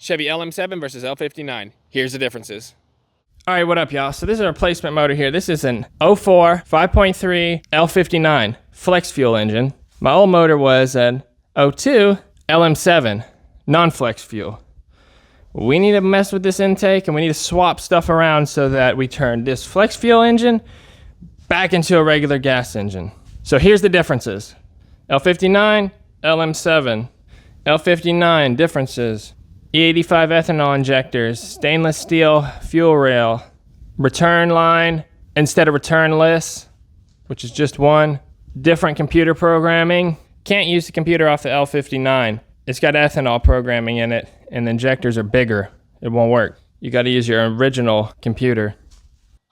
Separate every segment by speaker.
Speaker 1: Chevy LM7 versus L59. Here's the differences.
Speaker 2: All right, what up, y'all? So this is a replacement motor here. This is an 04 5.3 L59 flex fuel engine. My old motor was an 02 LM7 non-flex fuel. We need to mess with this intake and we need to swap stuff around so that we turn this flex fuel engine back into a regular gas engine. So here's the differences. L59, LM7. L59 differences. E85 ethanol injectors, stainless steel fuel rail, return line instead of returnless, which is just one. Different computer programming. Can't use the computer off the L59. It's got ethanol programming in it and the injectors are bigger. It won't work. You got to use your original computer.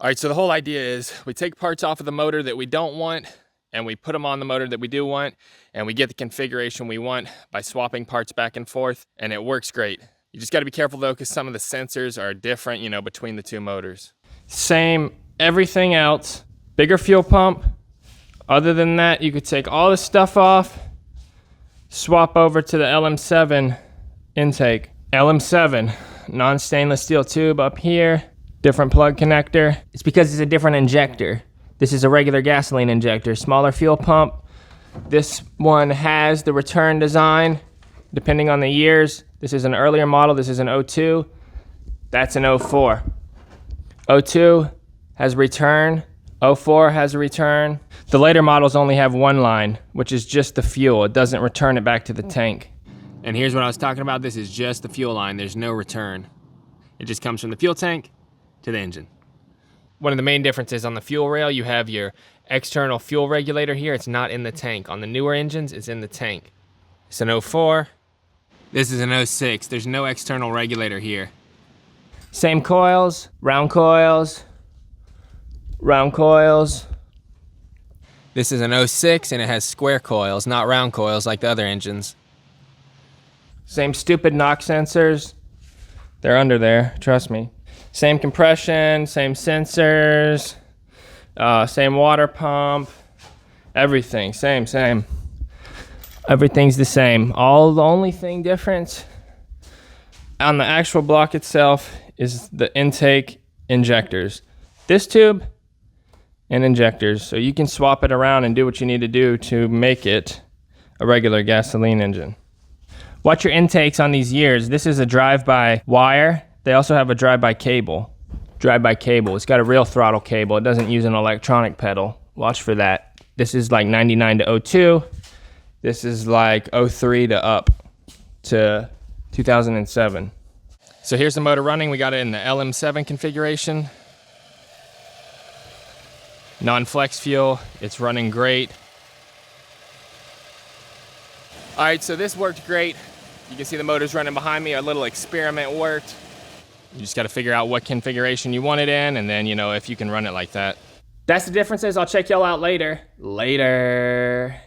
Speaker 1: All right, so the whole idea is we take parts off of the motor that we don't want and we put them on the motor that we do want, and we get the configuration we want by swapping parts back and forth, and it works great. You just got to be careful though, because some of the sensors are different, you know, between the two motors.
Speaker 2: Same, everything else. Bigger fuel pump. Other than that, you could take all this stuff off, swap over to the LM7 intake. LM7, non-stainless steel tube up here, different plug connector. It's because it's a different injector. This is a regular gasoline injector, smaller fuel pump. This one has the return design, depending on the years. This is an earlier model, this is an 02. That's an 04. 02 has return, 04 has a return. The later models only have one line, which is just the fuel. It doesn't return it back to the tank.
Speaker 1: And here's what I was talking about. This is just the fuel line. There's no return. It just comes from the fuel tank to the engine. One of the main differences on the fuel rail, you have your external fuel regulator here. It's not in the tank. On the newer engines, it's in the tank. It's an 04. This is an 06. There's no external regulator here.
Speaker 2: Same coils, round coils, round coils.
Speaker 1: This is an 06 and it has square coils, not round coils like the other engines.
Speaker 2: Same stupid knock sensors. They're under there, trust me. Same compression, same sensors, same water pump, everything, same. Everything's the same. The only thing different on the actual block itself is the intake injectors. This tube and injectors. So you can swap it around and do what you need to do to make it a regular gasoline engine. Watch your intakes on these years. This is a drive-by wire. They also have a drive-by cable. Drive-by cable. It's got a real throttle cable. It doesn't use an electronic pedal. Watch for that. This is like 99 to 02. This is like 03 to up to 2007.
Speaker 1: So here's the motor running. We got it in the LM7 configuration. Non-flex fuel. It's running great. All right, so this worked great. You can see the motors running behind me. Our little experiment worked. You just got to figure out what configuration you want it in, and then, you know, if you can run it like that.
Speaker 2: That's the differences. I'll check y'all out later. Later.